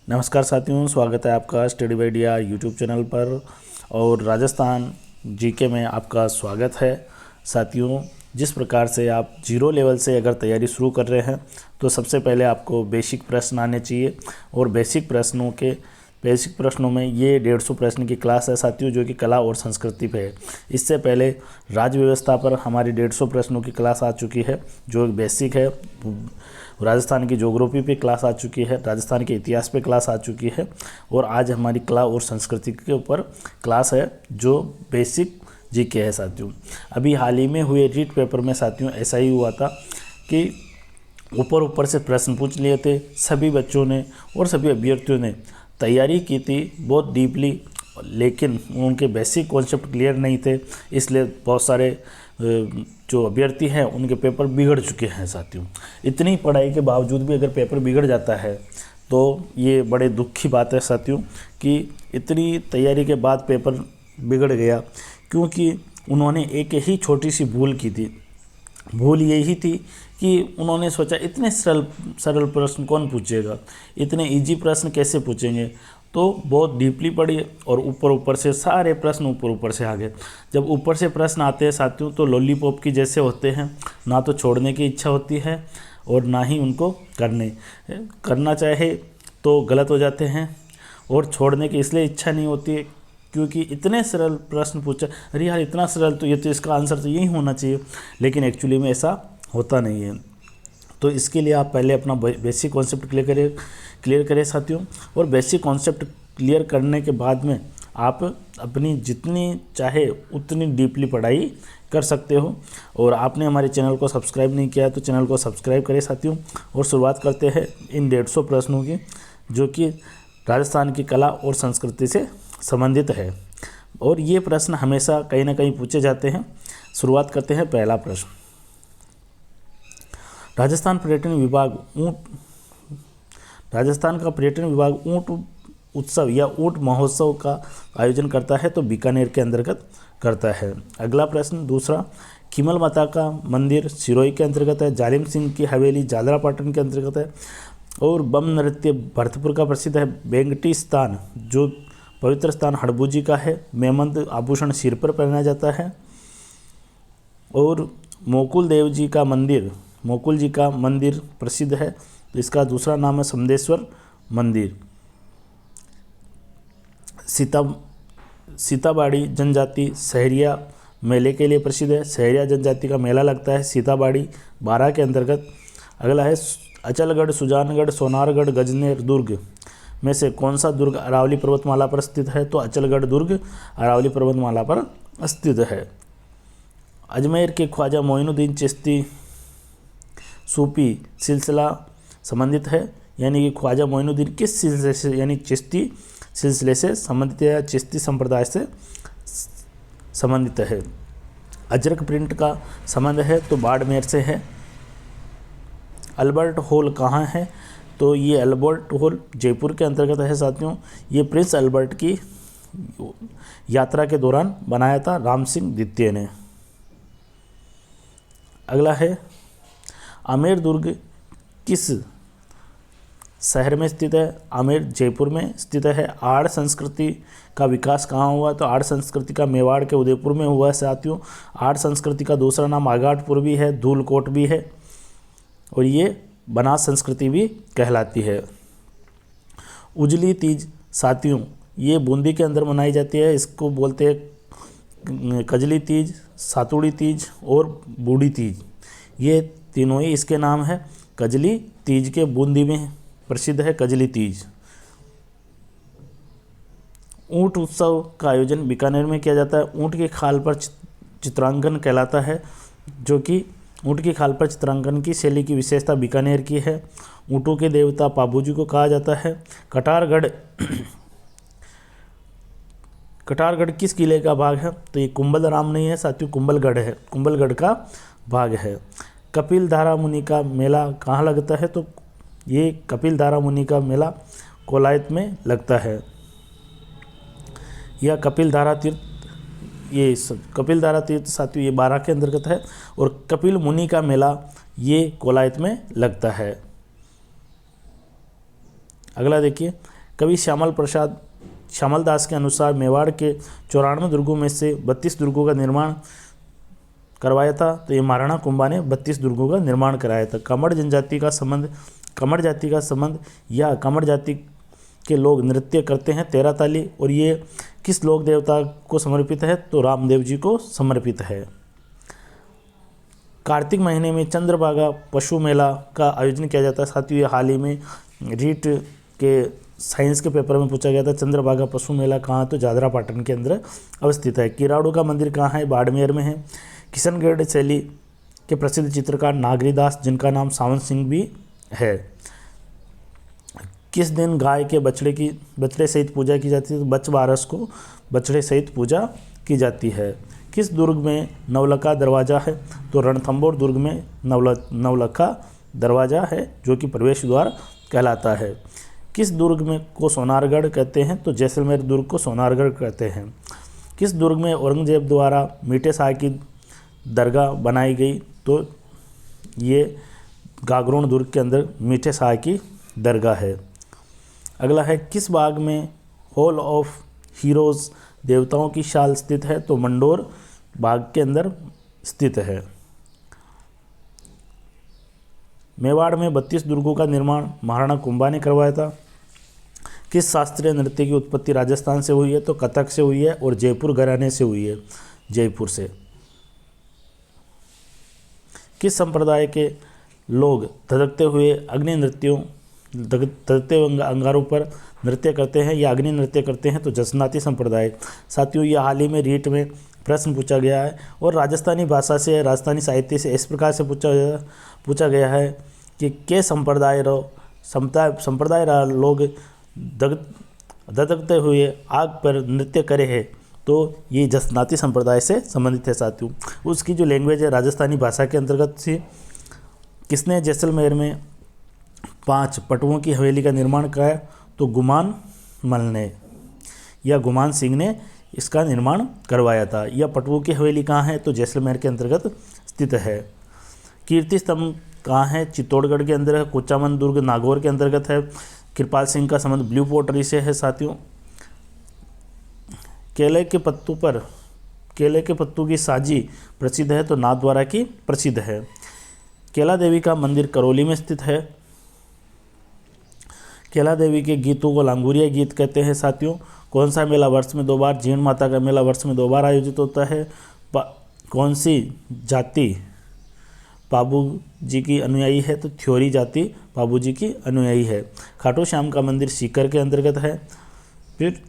नमस्कार साथियों, स्वागत है आपका स्टडी आइडिया यूट्यूब चैनल पर। और राजस्थान जीके में आपका स्वागत है। साथियों, जिस प्रकार से आप जीरो लेवल से अगर तैयारी शुरू कर रहे हैं तो सबसे पहले आपको बेसिक प्रश्न आने चाहिए। और बेसिक प्रश्नों में ये 150 प्रश्न की क्लास है साथियों, जो कि कला और संस्कृति पे है। इससे पहले राज्य व्यवस्था पर हमारी 150 प्रश्नों की क्लास आ चुकी है, जो एक बेसिक है। राजस्थान की ज्योग्राफी पे क्लास आ चुकी है, राजस्थान के इतिहास पे क्लास आ चुकी है। और आज हमारी कला और संस्कृति के ऊपर क्लास है, जो बेसिक जीके है साथियों। अभी हाल ही में हुए रीट पेपर में साथियों ऐसा ही हुआ था कि ऊपर से प्रश्न पूछ लिए थे सभी बच्चों ने और सभी अभ्यर्थियों ने तैयारी की थी बहुत डीपली, लेकिन उनके बेसिक कॉन्सेप्ट क्लियर नहीं थे। इसलिए बहुत सारे जो अभ्यर्थी हैं उनके पेपर बिगड़ चुके हैं साथियों। इतनी पढ़ाई के बावजूद भी अगर पेपर बिगड़ जाता है तो ये बड़े दुख की बात है साथियों, कि इतनी तैयारी के बाद पेपर बिगड़ गया क्योंकि उन्होंने एक ही छोटी सी भूल की थी। भूल यही थी कि उन्होंने सोचा इतने सरल प्रश्न कौन पूछेगा, इतने इजी प्रश्न कैसे पूछेंगे। तो बहुत डीपली पढ़ी और ऊपर से सारे प्रश्न ऊपर से आ गए। जब ऊपर से प्रश्न आते हैं साथियों तो लॉलीपॉप की जैसे होते हैं, ना तो छोड़ने की इच्छा होती है और ना ही उनको करना चाहे तो गलत हो जाते हैं, और छोड़ने की इसलिए इच्छा नहीं होती है क्योंकि इतने सरल प्रश्न पूछा, अरे यार इतना सरल, तो ये तो इसका आंसर तो यही होना चाहिए। लेकिन एक्चुअली में ऐसा होता नहीं है। तो इसके लिए आप पहले अपना बेसिक कॉन्सेप्ट क्लियर करें साथियों। और बेसिक कॉन्सेप्ट क्लियर करने के बाद में आप अपनी जितनी चाहे उतनी डीपली पढ़ाई कर सकते हो। और आपने हमारे चैनल को सब्सक्राइब नहीं किया तो चैनल को सब्सक्राइब करें साथियों। और शुरुआत करते हैं इन 150 प्रश्नों की, जो कि राजस्थान की कला और संस्कृति से संबंधित है। और ये प्रश्न हमेशा कहीं ना कहीं पूछे जाते हैं। शुरुआत करते हैं पहला प्रश्न। राजस्थान का पर्यटन विभाग ऊँट उत्सव या ऊँट महोत्सव का आयोजन करता है तो बीकानेर के अंतर्गत करता है। अगला प्रश्न दूसरा, खीमल माता का मंदिर सिरोही के अंतर्गत है, जालिम सिंह की हवेली जालरापाटन के अंतर्गत है, और बम नृत्य भरतपुर का प्रसिद्ध है। बेंगटी स्थान जो पवित्र स्थान हड़बूजी का है, मेमंद आभूषण सिर पर पहना जाता है। और मोकुल जी का मंदिर प्रसिद्ध है, तो इसका दूसरा नाम है समदेश्वर मंदिर। सीताबाड़ी जनजाति सहरिया मेले के लिए प्रसिद्ध है, सहरिया जनजाति का मेला लगता है सीताबाड़ी बारा के अंतर्गत। अगला है अचलगढ़, सुजानगढ़, सोनारगढ़, गजनेर दुर्ग में से कौन सा दुर्ग अरावली पर्वतमाला पर स्थित है तो अचलगढ़ दुर्ग अरावली पर्वतमाला पर स्थित है। अजमेर के ख्वाजा मोइनुद्दीन चिश्ती सूफी सिलसिला संबंधित है, यानी कि ख्वाजा मोइनुद्दीन किस सिलसिले से, यानी चिश्ती सिलसिले से संबंधित है या चिश्ती संप्रदाय से संबंधित है। अजरक प्रिंट का संबंध है तो बाड़मेर से है। अल्बर्ट हॉल कहाँ है तो ये अल्बर्ट हॉल जयपुर के अंतर्गत है साथियों। ये प्रिंस अल्बर्ट की यात्रा के दौरान बनाया था राम सिंह द्वितीय ने। अगला है आमेर दुर्ग किस शहर में स्थित है। आमेर जयपुर में स्थित है। आड़ संस्कृति का विकास कहाँ हुआ तो आड़ संस्कृति का मेवाड़ के उदयपुर में हुआ है साथियों। आड़ संस्कृति का दूसरा नाम आगाटपुर भी है, धूलकोट भी है, और ये बनास संस्कृति भी कहलाती है। उजली तीज साथियों ये बूंदी के अंदर मनाई जाती है, इसको बोलते हैं कजली तीज, सातुड़ी तीज और बूढ़ी तीज। ये तीनों ही इसके नाम है। कजली तीज के बूंदी में प्रसिद्ध है कजली तीज। ऊंट उत्सव का आयोजन बीकानेर में किया जाता है। ऊंट की खाल पर चित्रांकन कहलाता है, जो कि ऊंट की खाल पर चित्रांकन की शैली की विशेषता बीकानेर की है। ऊँटों के देवता पाबूजी को कहा जाता है। कटारगढ़ किस किले का भाग है तो ये कुंभलराम नहीं है साथियों, कुंभलगढ़ है, कुंभलगढ़ का भाग है। कपिल धारा मुनि का मेला कहाँ लगता है तो ये कपिल धारा मुनि का मेला कोलायत में लगता है। यह कपिल धारा तीर्थ साथियों ये बारा के अंतर्गत है। और कपिल मुनि का मेला ये कोलायत में लगता है। अगला देखिए, कवि श्यामल दास के अनुसार मेवाड़ के 94 दुर्गों में से 32 दुर्गों का निर्माण करवाया था। तो ये महाराणा कुंभा ने 32 दुर्गों का निर्माण कराया था। कमर जाति का संबंध या कमर जाति के लोग नृत्य करते हैं 13 ताली, और ये किस लोक देवता को समर्पित है? तो रामदेव जी को समर्पित है। कार्तिक महीने में चंद्रभागा पशु मेला का आयोजन किया जाता है। साथियों, ये हाल ही में रीट के साइंस के पेपर में पूछा गया था। चंद्रभागा पशु मेला कहाँ है? तो जादरा पाटन के अंदर अवस्थित है। किराड़ू का मंदिर कहाँ है? बाड़मेर में है। किशनगढ़ शैली के प्रसिद्ध चित्रकार नागरीदास, जिनका नाम सावन सिंह भी है। किस दिन गाय के बछड़े सहित पूजा की जाती है? तो बच्छ बारस को बछड़े सहित पूजा की जाती है। किस दुर्ग में नवलखा दरवाज़ा है? तो रणथंभौर दुर्ग में नवलखा दरवाज़ा है, जो कि प्रवेश द्वार कहलाता है। किस दुर्ग में को सोनारगढ़ कहते हैं? तो जैसलमेर दुर्ग को सोनारगढ़ कहते हैं। किस दुर्ग में औरंगजेब द्वारा मीठे शाह की दरगाह बनाई गई? तो ये गागरोन दुर्ग के अंदर मीठे शाह की दरगाह है। अगला है, किस बाग में हॉल ऑफ हीरोज़ देवताओं की शाल स्थित है? तो मंडोर बाग के अंदर स्थित है। मेवाड़ में 32 दुर्गों का निर्माण महाराणा कुंभा ने करवाया था। किस शास्त्रीय नृत्य की उत्पत्ति राजस्थान से हुई है? तो कथक से हुई है और जयपुर घराने से हुई है, जयपुर से। किस संप्रदाय के लोग धधकते हुए अंगारों पर नृत्य करते हैं या अग्नि नृत्य करते हैं? तो जसनाती संप्रदाय। साथियों, ये हाल ही में रीट में प्रश्न पूछा गया है और राजस्थानी भाषा से, राजस्थानी साहित्य से इस प्रकार से पूछा गया है कि के संप्रदाय लोग धधकते हुए आग पर नृत्य करे हैं? तो ये जसनाती संप्रदाय से संबंधित है। साथियों, उसकी जो लैंग्वेज है राजस्थानी भाषा के अंतर्गत थी। किसने जैसलमेर में 5 पटुओं की हवेली का निर्माण कराया? तो गुमान मल ने या गुमान सिंह ने इसका निर्माण करवाया था। यह पटुओं की हवेली कहाँ है? तो जैसलमेर के अंतर्गत स्थित है। कीर्ति स्तंभ कहाँ है? चित्तौड़गढ़ के अंदर है। कुचामन दुर्ग नागौर के अंतर्गत है। कृपाल सिंह का संबंध ब्लू पोटरी से है। साथियों, केले के पत्तों की साजी प्रसिद्ध है, तो नाथद्वारा की प्रसिद्ध है। केला देवी का मंदिर करौली में स्थित है। केला देवी के गीतों को लांगुरिया गीत कहते हैं। साथियों, कौन सा मेला वर्ष में 2 बार? जीण माता का मेला वर्ष में 2 बार आयोजित होता है। कौन सी जाति बाबू जी की अनुयायी है? तो थ्योरी जाति बाबू जी की अनुयायी है। खाटू श्याम का मंदिर सीकर के अंतर्गत है। फिर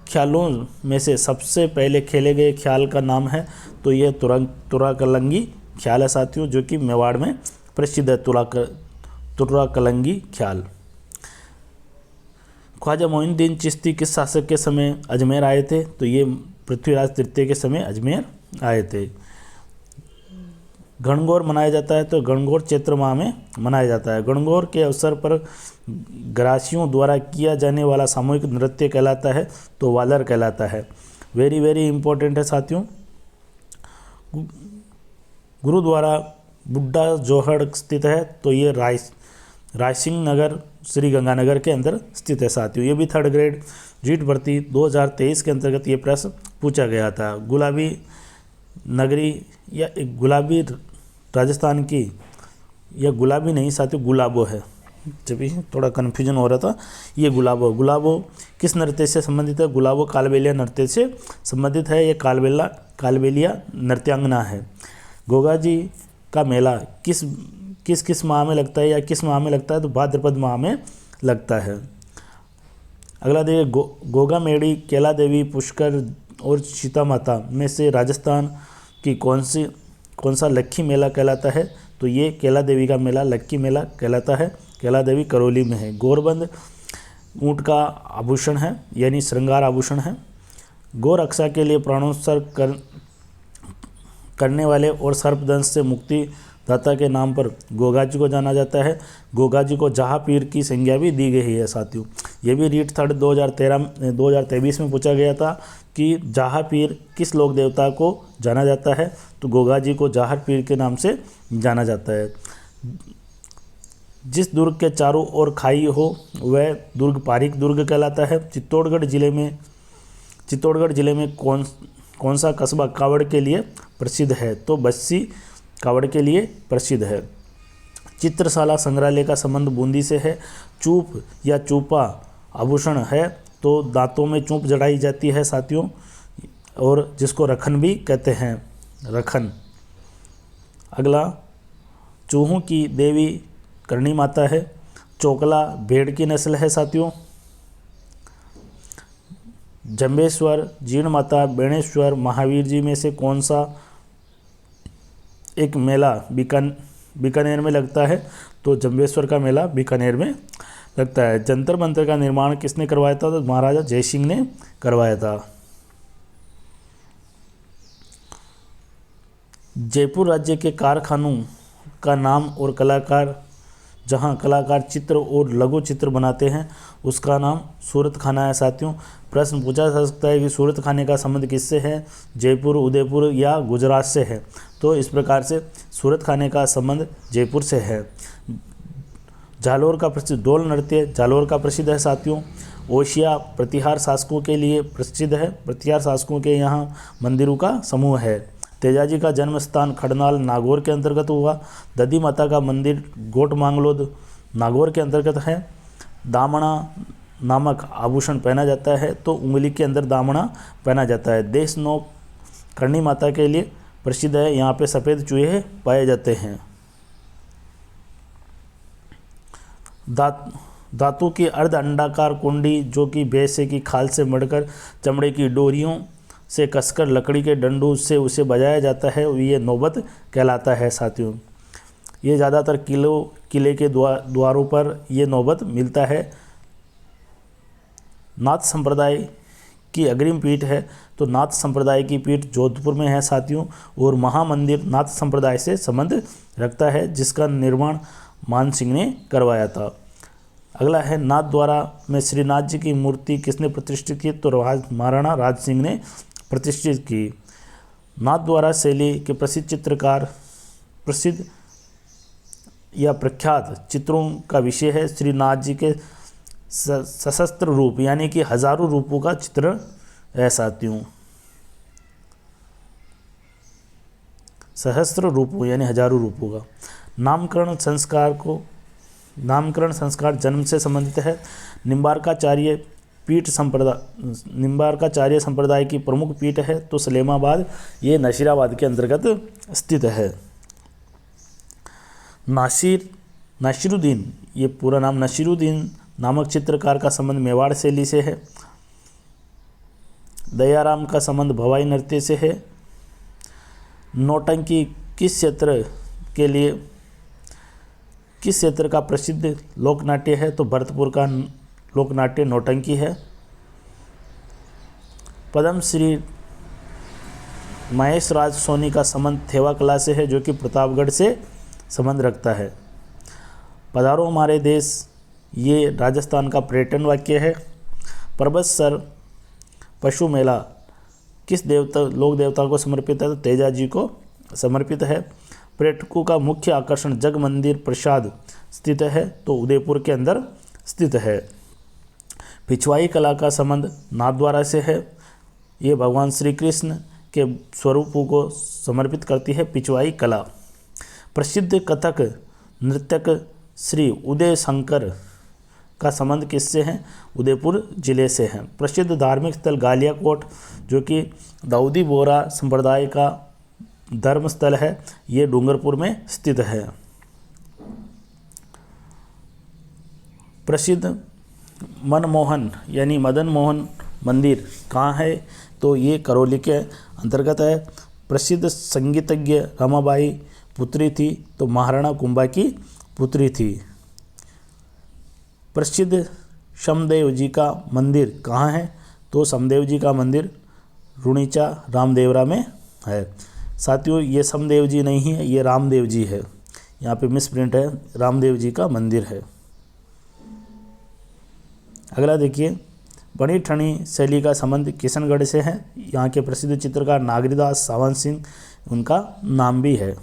ख्यालों में से सबसे पहले खेले गए ख्याल का नाम है, तो यह तुराकलंगी ख्याल है। साथियों, जो कि मेवाड़ में प्रसिद्ध है, तुराकलंगी ख्याल। ख्वाजा मोइनुद्दीन चिश्ती किस शासक के समय अजमेर आए थे? तो ये पृथ्वीराज तृतीय के समय अजमेर आए थे। गणगौर मनाया जाता है, तो गणगौर चैत्र माह में मनाया जाता है। गणगौर के अवसर पर ग्रासियों द्वारा किया जाने वाला सामूहिक नृत्य कहलाता है, तो वालर कहलाता है। वेरी वेरी इंपॉर्टेंट है साथियों। गुरुद्वारा बुड्ढा जोहड़ स्थित है, तो ये रायसिंह नगर श्री गंगानगर के अंदर स्थित है। साथियों, ये भी 3rd ग्रेड रीट भर्ती 2023 के अंतर्गत ये प्रश्न पूछा गया था। गुलाबी नगरी या गुलाबी राजस्थान की, या गुलाबी नहीं साथियों, गुलाबो है, जब भी थोड़ा कन्फ्यूजन हो रहा था। ये गुलाबो किस नृत्य से संबंधित है? गुलाबो कालबेलिया नृत्य से संबंधित है। ये कालबेलिया नृत्यांगना है। गोगा जी का मेला किस माह में लगता है या किस माह में लगता है? तो भाद्रपद माह में लगता है। अगला देखिए, गोगा मेड़ी, केला देवी, पुष्कर और सीता माता में से राजस्थान की कौन सा लक्खी मेला कहलाता है? तो ये केला देवी का मेला लक्की मेला कहलाता है। केला देवी करौली में है। गौरबंद ऊँट का आभूषण है, यानी श्रृंगार आभूषण है। गौ रक्षा के लिए प्राणोत्सर्ग करने वाले और सर्पदंश से मुक्ति दाता के नाम पर गोगा जी को जाना जाता है। गोगा जी को जहाँ पीर की संज्ञा भी दी गई है। साथियों, ये भी रीट 3rd 2023 में पूछा गया था कि जहाँ पीर किस लोक देवता को जाना जाता है? तो गोगा जी को जाहर पीर के नाम से जाना जाता है। जिस दुर्ग के चारों ओर खाई हो वह दुर्ग पारीक दुर्ग कहलाता है। चित्तौड़गढ़ जिले में कौन सा कस्बा कावड़ के लिए प्रसिद्ध है? तो बस्सी कावड़ के लिए प्रसिद्ध है। चित्रशाला संग्रहालय का संबंध बूंदी से है। चूप या चूपा आभूषण है, तो दांतों में चूप जड़ाई जाती है साथियों, और जिसको रखन भी कहते हैं, रखन। अगला, चूहों की देवी करणी माता है। चोकला भेड़ की नस्ल है साथियों। जंबेश्वर, जीण माता, बेणेश्वर, महावीर जी में से कौन सा एक मेला बीकानेर में लगता है? तो जंबेश्वर का मेला बीकानेर में लगता है। जंतर मंतर का निर्माण किसने करवाया था? तो महाराजा जयसिंह ने करवाया था। जयपुर राज्य के कारखानों का नाम और कलाकार, जहां कलाकार चित्र और लघु चित्र बनाते हैं, उसका नाम सूरत खाना है साथियों। प्रश्न पूछा जा सकता है कि सूरत खाने का संबंध किससे है? जयपुर, उदयपुर या गुजरात से है? तो इस प्रकार से सूरत खाने का संबंध जयपुर से है। जालोर का प्रसिद्ध डोल नृत्य जालोर का प्रसिद्ध है साथियों। ओशिया प्रतिहार शासकों के लिए प्रसिद्ध है। प्रतिहार शासकों के यहाँ मंदिरों का समूह है। तेजाजी का जन्म स्थान खड़नाल नागौर के अंतर्गत हुआ। दधी माता का मंदिर गोट मांगलोद नागौर के अंतर्गत है। दामना नामक आभूषण पहना जाता है, तो उंगली के अंदर दामना पहना जाता है। देश नोक करणी माता के लिए प्रसिद्ध है। यहाँ पे सफ़ेद चूहे पाए जाते हैं। धातु की अर्ध अंडाकार कुंडी, जो कि भैंसे की खाल से मढ़कर चमड़े की डोरियों से कसकर लकड़ी के डंडों से उसे बजाया जाता है, ये नौबत कहलाता है साथियों। ये ज़्यादातर किले के द्वारों पर ये नौबत मिलता है। नाथ संप्रदाय की अग्रिम पीठ है, तो नाथ संप्रदाय की पीठ जोधपुर में है साथियों, और महामंदिर नाथ संप्रदाय से संबंध रखता है, जिसका निर्माण मान सिंह ने करवाया था। अगला है, नाथ द्वारा में श्रीनाथ जी की मूर्ति किसने प्रतिष्ठित की? तो महाराणा राज सिंह ने प्रतिष्ठित की। नाथ द्वारा शैली के प्रसिद्ध चित्रकार, प्रसिद्ध या प्रख्यात चित्रों का विषय है श्रीनाथ जी के सशस्त्र रूप, यानी कि हजारों रूपों का चित्र है साथियों। सहस्त्र रूपों यानी हजारों रूपों का। नामकरण संस्कार जन्म से संबंधित है। निम्बार्काचार्य संप्रदाय की प्रमुख पीठ है, तो सलेमाबाद ये नशीराबाद के अंतर्गत स्थित है। नासिरुद्दीन, ये पूरा नाम नसीरुद्दीन नामक चित्रकार का संबंध मेवाड़ शैली से है। दयाराम का संबंध भवाई नृत्य से है। नौटंकी किस क्षेत्र का प्रसिद्ध लोकनाट्य है? तो भरतपुर का लोकनाट्य नौटंकी है। पद्म श्री महेश राज सोनी का संबंध थेवा कला से है, जो कि प्रतापगढ़ से संबंध रखता है। पधारो हमारे देश, ये राजस्थान का पर्यटन वाक्य है। पर्वतसर पशु मेला किस लोक देवता को समर्पित है? तो तेजाजी को समर्पित है। पर्यटकों का मुख्य आकर्षण जग मंदिर प्रसाद स्थित है, तो उदयपुर के अंदर स्थित है। पिछवाई कला का संबंध नाथद्वारा से है। ये भगवान श्री कृष्ण के स्वरूपों को समर्पित करती है पिछवाई कला। प्रसिद्ध कथक नृत्यक श्री उदय शंकर का संबंध किससे है? उदयपुर जिले से है। प्रसिद्ध धार्मिक स्थल गालियाकोट, जो कि दाऊदी बोहरा संप्रदाय का धर्म स्थल है, ये डूंगरपुर में स्थित है। प्रसिद्ध मनमोहन यानी मदन मोहन मंदिर कहाँ है? तो ये करौली के अंतर्गत है। प्रसिद्ध संगीतज्ञ रमाबाई पुत्री थी, तो महाराणा कुंभा की पुत्री थी। प्रसिद्ध समदेव जी का मंदिर कहाँ है? तो समदेव जी का मंदिर रुणीचा रामदेवरा में है। साथियों, ये समदेव जी नहीं है, ये रामदेव जी है, यहाँ पे मिस प्रिंट है, रामदेव जी का मंदिर है। अगला देखिए, बड़ी ठणी शैली का संबंध किशनगढ़ से है। यहाँ के प्रसिद्ध चित्रकार नागरीदास सावंत सिंह, उनका नाम भी है।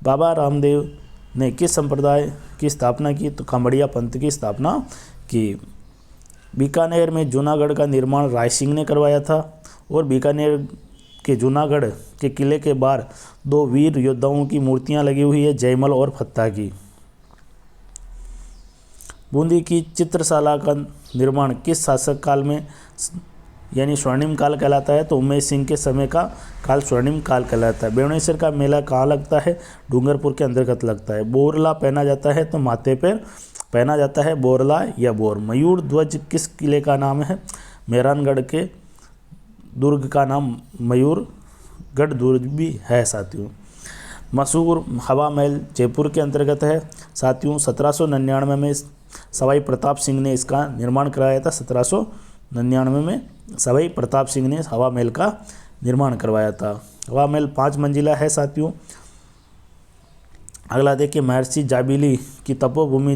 बाबा रामदेव ने किस संप्रदाय की स्थापना की? तो खमड़िया पंथ की स्थापना की। बीकानेर में जूनागढ़ का निर्माण राय सिंह ने करवाया था। और बीकानेर के जूनागढ़ के किले के बाहर 2 वीर योद्धाओं की मूर्तियां लगी हुई है, जयमल और फत्ता की। बूंदी की चित्रशाला का निर्माण किस शासक काल में यानी स्वर्णिम काल कहलाता है? तो उमेश सिंह के समय का काल स्वर्णिम काल कहलाता है। बेवणेश्वर का मेला कहाँ लगता है? डूंगरपुर के अंतर्गत लगता है। बोरला पहना जाता है तो माथे पर पहना जाता है बोरला या बोर। मयूर ध्वज किस किले का नाम है? मेहरानगढ़ के दुर्ग का नाम मयूरगढ़ दुर्ग भी है साथियों। मशहूर हवा महल जयपुर के अंतर्गत है साथियों। 1799 में सवाई प्रताप सिंह ने इसका निर्माण कराया था। 1799 में सवाई प्रताप सिंह ने हवा महल का निर्माण करवाया था। हवा महल 5 मंजिला है साथियों। अगला देखिए, महर्षि जाबिली की तपोभूमि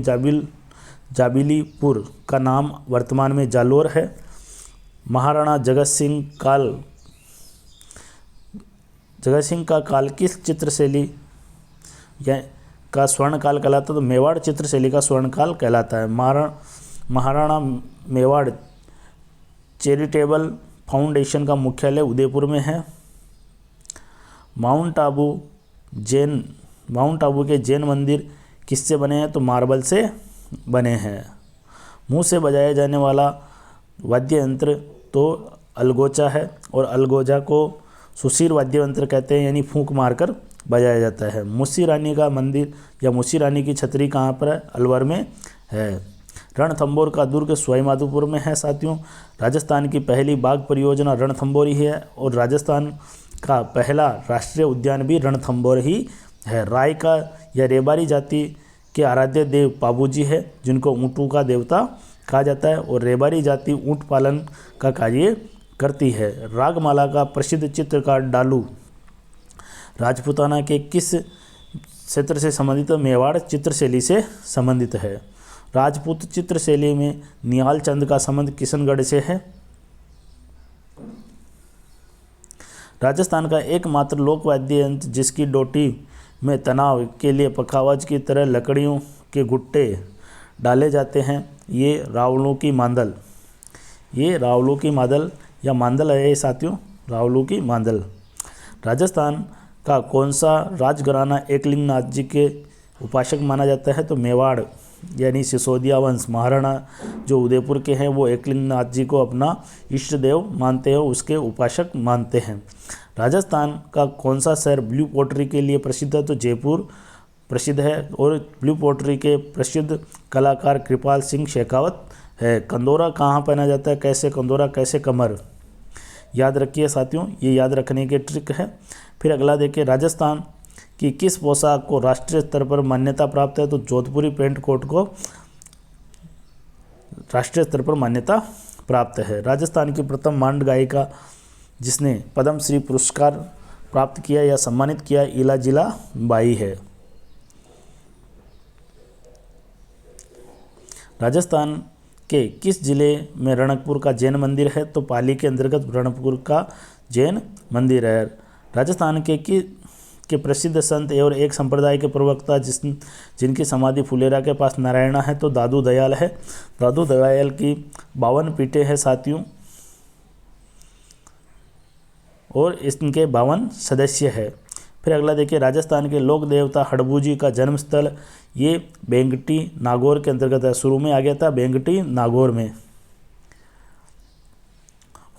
जाबिलीपुर का नाम वर्तमान में जालोर है। महाराणा जगत सिंह का काल किस चित्रशैली का स्वर्णकाल कहलाता है? तो मेवाड़ चित्रशैली का स्वर्णकाल कहलाता है। महाराणा मेवाड़ चैरिटेबल फाउंडेशन का मुख्यालय उदयपुर में है। माउंट आबू के जैन मंदिर किससे बने हैं? तो मार्बल से बने हैं। मुंह से बजाया जाने वाला वाद्य यंत्र तो अलगोचा है, और अलगोजा को सुशीर वाद्य यंत्र कहते हैं, यानी फूंक मारकर बजाया जाता है। मुसी रानी का मंदिर या मुसी रानी की छतरी कहाँ पर है? अलवर में है। रणथंभौर का दुर्ग सवाईमाधोपुर में है साथियों। राजस्थान की पहली बाघ परियोजना रणथंभौर ही है, और राजस्थान का पहला राष्ट्रीय उद्यान भी रणथंभौर ही है। राय का या रेबारी जाति के आराध्य देव पाबूजी है, जिनको ऊँटों का देवता कहा जाता है, और रेबारी जाति ऊँट पालन का कार्य करती है। रागमाला का प्रसिद्ध चित्रकार डालू राजपूताना के किस क्षेत्र से संबंधित? मेवाड़ चित्रशैली से संबंधित है। राजपूत चित्रशैली में निहाल चंद का संबंध किशनगढ़ से है। राजस्थान का एकमात्र लोकवाद्य यंत्र जिसकी डोटी में तनाव के लिए पखावज की तरह लकड़ियों के गुट्टे डाले जाते हैं, ये रावलों की मांदल या मांदल है साथियों, रावलों की मांदल। राजस्थान का कौन सा राजघराना एकलिंगनाथ जी के उपासक माना जाता है? तो मेवाड़ यानी सिसोदिया वंश महाराणा जो उदयपुर के हैं वो एकलिंगनाथ जी को अपना इष्ट देव मानते हैं, उसके उपासक मानते हैं। राजस्थान का कौन सा शहर ब्लू पोट्री के लिए प्रसिद्ध है? तो जयपुर प्रसिद्ध है, और ब्लू पोट्री के प्रसिद्ध कलाकार कृपाल सिंह शेखावत है। कंदोरा कहाँ पहना जाता है? कैसे कंदोरा, कैसे कमर? याद रखिए साथियों, ये याद रखने के ट्रिक है। फिर अगला देखिए, राजस्थान की किस पोशाक को राष्ट्रीय स्तर पर मान्यता प्राप्त है? तो जोधपुरी पेंट कोट को राष्ट्रीय स्तर पर मान्यता प्राप्त है। राजस्थान की प्रथम मांड गायिका जिसने पद्मश्री पुरस्कार प्राप्त किया या सम्मानित किया, इला जिला बाई है। राजस्थान के किस जिले में रणकपुर का जैन मंदिर है? तो पाली के अंतर्गत रणकपुर का जैन मंदिर है। राजस्थान के प्रसिद्ध संत और एक संप्रदाय के प्रवक्ता जिनकी समाधि फुलेरा के पास नारायणा है, तो दादू दयाल है। दादू दयाल की 52 पीठें हैं साथियों, और इनके 52 सदस्य है। फिर अगला देखिए, राजस्थान के लोक देवता हड़बू जी का जन्मस्थल ये बेंगटी नागौर के अंतर्गत है। शुरू में आ गया था बेंगटी नागौर में।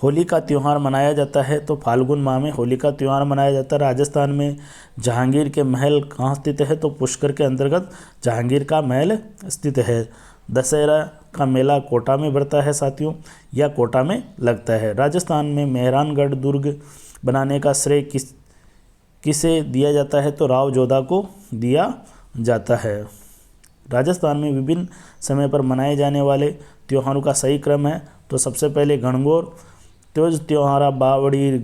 होली का त्यौहार मनाया जाता है, तो फाल्गुन माह में होली का त्यौहार मनाया जाता है। राजस्थान में जहांगीर के महल कहाँ स्थित है? तो पुष्कर के अंतर्गत जहांगीर का महल स्थित है। दशहरा का मेला कोटा में बढ़ता है साथियों, या कोटा में लगता है। राजस्थान में मेहरानगढ़ दुर्ग बनाने का श्रेय किसे दिया जाता है? तो राव जोधा को दिया जाता है। राजस्थान में विभिन्न समय पर मनाए जाने वाले त्योहारों का सही क्रम है, तो सबसे पहले गणगौर त्योज त्योहारा बावड़ी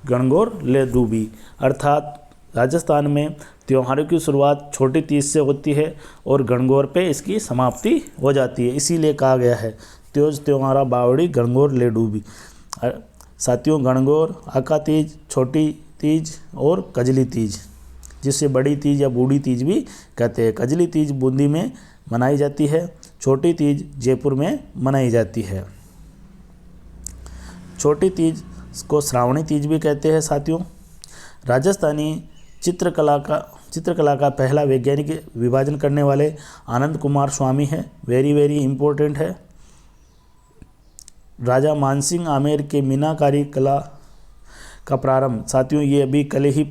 गणगौर ले दूबी, अर्थात राजस्थान में त्योहारों की शुरुआत छोटी तीज से होती है और गणगौर पे इसकी समाप्ति हो जाती है, इसीलिए कहा गया है त्योज त्योहारा बावड़ी गणगौर ले डूबी। साथियों, गणगौर, आका तीज, छोटी तीज और कजली तीज जिसे बड़ी तीज या बूढ़ी तीज भी कहते हैं। कजली तीज बूंदी में मनाई जाती है। छोटी तीज जयपुर में मनाई जाती है। छोटी तीज को श्रावणी तीज भी कहते हैं साथियों। राजस्थानी चित्रकला का पहला वैज्ञानिक विभाजन करने वाले आनंद कुमार स्वामी है। वेरी इम्पोर्टेंट है। राजा मानसिंह आमेर के मीनाकारी कला का प्रारंभ साथियों, ये अभी कल ही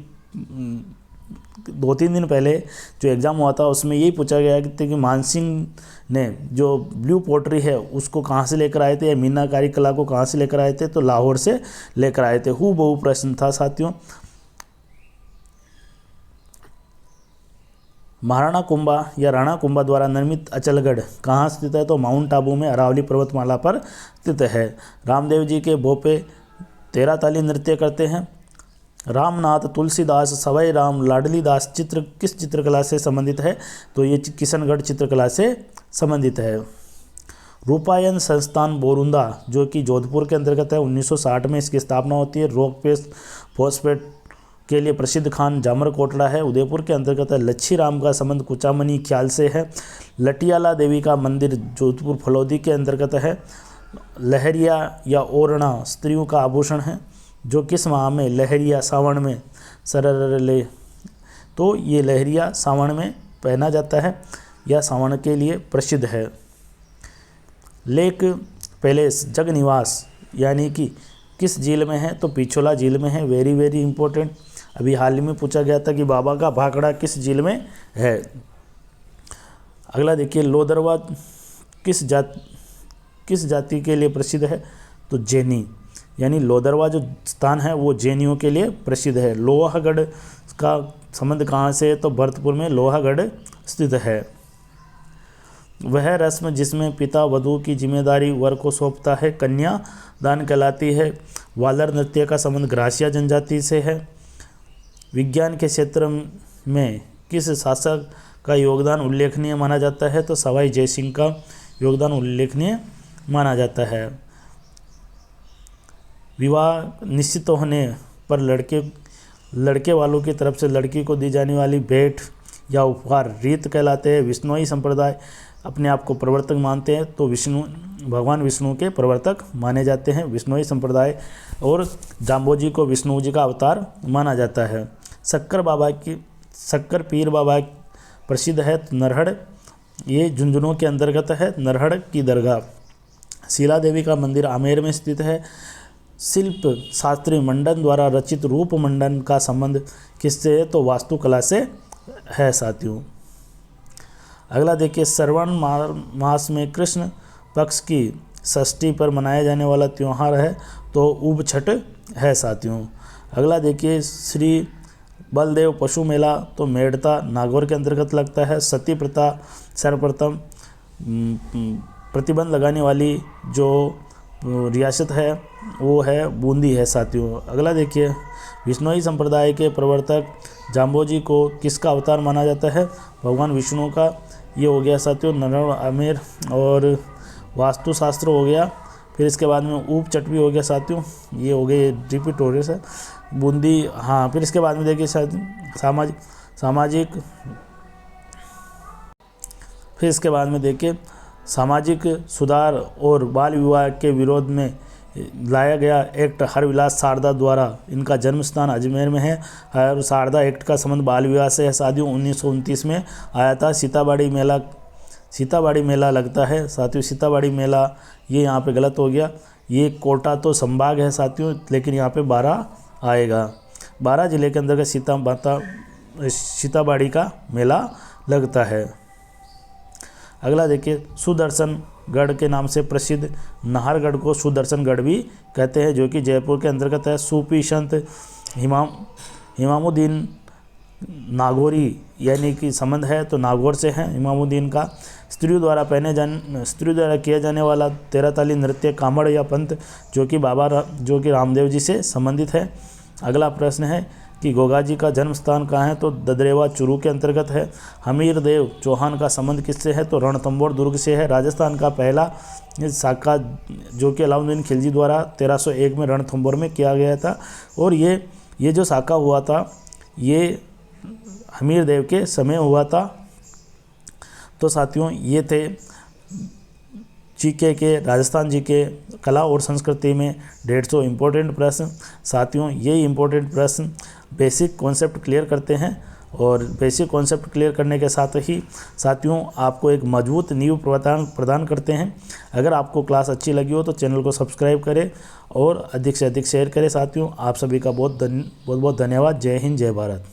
2-3 दिन पहले जो एग्ज़ाम हुआ था उसमें यही पूछा गया कि मानसिंह ने जो ब्लू पोट्री है उसको कहाँ से लेकर आए थे या मीनाकारी कला को कहाँ से लेकर आए थे, तो लाहौर से लेकर आए थे। हूबहू प्रश्न था साथियों। महाराणा कुंभा या राणा कुंभा द्वारा निर्मित अचलगढ़ कहाँ स्थित है, तो माउंट आबू में अरावली पर्वतमाला पर स्थित है। रामदेव जी के भोपे 13 ताली नृत्य करते हैं। रामनाथ, तुलसीदास, सवाई राम, लाडली दास चित्र किस चित्रकला से संबंधित है, तो ये किशनगढ़ चित्रकला से संबंधित है। रूपायन संस्थान बोरुंदा जो कि जोधपुर के अंतर्गत है, 1960 में इसकी स्थापना होती है। रॉक पेस्ट फॉस्फेट के लिए प्रसिद्ध खान जामर कोटड़ा है, उदयपुर के अंतर्गत है। लच्छी राम का संबंध कुचामनी ख्याल से है। लटियाला देवी का मंदिर जोधपुर फलौदी के अंतर्गत है। लहरिया या ओरना स्त्रियों का आभूषण है जो किस माह में, लहरिया सावन में, सररले, तो ये लहरिया सावन में पहना जाता है या सावन के लिए प्रसिद्ध है। लेक पैलेस जग निवास यानी कि किस झील में है, तो पिछोला झील में है। वेरी इंपॉर्टेंट, अभी हाल ही में पूछा गया था कि बाबा का भाखड़ा किस झील में है। अगला देखिए, लोदरवा किस जाति के लिए प्रसिद्ध है, तो जैनी, यानी लोदरवा जो स्थान है वो जैनियों के लिए प्रसिद्ध है। लोहागढ़ का संबंध कहाँ से है, तो भरतपुर में लोहागढ़ स्थित है। वह रस्म जिसमें पिता वधू की जिम्मेदारी वर को सौंपता है कन्यादान कहलाती है। वालर नृत्य का संबंध ग्रासिया जनजाति से है। विज्ञान के क्षेत्र में किस शासक का योगदान उल्लेखनीय माना जाता है, तो सवाई जयसिंह का योगदान उल्लेखनीय माना जाता है। विवाह निश्चित होने पर लड़के वालों की तरफ से लड़की को दी जाने वाली भेंट या उपहार रीत कहलाते हैं। विष्णुई संप्रदाय अपने आप को प्रवर्तक मानते हैं, तो भगवान विष्णु के प्रवर्तक माने जाते हैं विष्णुई संप्रदाय, और जाम्बोजी को विष्णु जी का अवतार माना जाता है। शक्कर पीर बाबा प्रसिद्ध है, नरहड़, ये झुंझुनू के अंतर्गत है, नरहड़ की दरगाह। शीला देवी का मंदिर आमेर में स्थित है। शिल्प शास्त्री मंडन द्वारा रचित रूप मंडन का संबंध किससे है, तो वास्तुकला से है साथियों। अगला देखिए, श्रवण मास में कृष्ण पक्ष की षष्ठी पर मनाया जाने वाला त्यौहार है, तो ऊब छठ है साथियों। अगला देखिए, श्री बलदेव पशु मेला, तो मेड़ता नागौर के अंतर्गत लगता है। सती प्रथा सर्वप्रथम प्रतिबंध लगाने वाली जो रियासत है वो है बूंदी है साथियों। अगला देखिए, विष्णुई संप्रदाय के प्रवर्तक जाम्बोजी को किसका अवतार माना जाता है, भगवान विष्णु का। ये हो गया साथियों नरहड़ आमेर और वास्तुशास्त्र हो गया। फिर इसके बाद में ऊप चट भी हो गया साथियों, ये हो गए रिपीट हो रहे सर बूंदी। हाँ, फिर इसके बाद में देखिए फिर इसके बाद में देखिए सामाजिक सुधार और बाल विवाह के विरोध में लाया गया एक्ट हरविलास शारदा द्वारा। इनका जन्म स्थान अजमेर में है और शारदा एक्ट का संबंध बाल विवाह से है साथियों। 1929 में आया था। सीताबाड़ी मेला लगता है साथियों। सीताबाड़ी मेला ये यहाँ पे गलत हो गया, ये कोटा तो संभाग है साथियों, लेकिन यहाँ पे 12 आएगा। 12 जिले के अंतर्गत सीताबाड़ी का मेला लगता है। अगला देखिए, सुदर्शनगढ़ के नाम से प्रसिद्ध नाहरगढ़ को सुदर्शनगढ़ भी कहते हैं, जो कि जयपुर के अंतर्गत है। सूफी संत इमामुद्दीन नागौरी यानी कि संबंध है, तो नागौर से है इमामुद्दीन का। स्त्रियों द्वारा किया जाने वाला 13 ताली नृत्य कामड़ या पंथ जो कि रामदेव जी से संबंधित है। अगला प्रश्न है कि गोगा जी का जन्म स्थान कहाँ है, तो ददरेवा चूरू के अंतर्गत है। हमीर देव चौहान का संबंध किससे है, तो रणथंभौर दुर्ग से है। राजस्थान का पहला साका जो कि अलाउद्दीन खिलजी द्वारा 1301 में रणथंभौर में किया गया था, और ये जो साका हुआ था ये हमीर देव के समय हुआ था। तो साथियों ये थे जीके के, राजस्थान जीके कला और संस्कृति में 150 इम्पोर्टेंट प्रश्न। साथियों ये इम्पोर्टेंट प्रश्न बेसिक कॉन्सेप्ट क्लियर करते हैं और बेसिक कॉन्सेप्ट क्लियर करने के साथ ही साथियों आपको एक मजबूत नींव प्रदान करते हैं। अगर आपको क्लास अच्छी लगी हो तो चैनल को सब्सक्राइब करें और अधिक से अधिक शेयर करें। साथियों आप सभी का बहुत बहुत धन्यवाद। जय हिंद, जय भारत।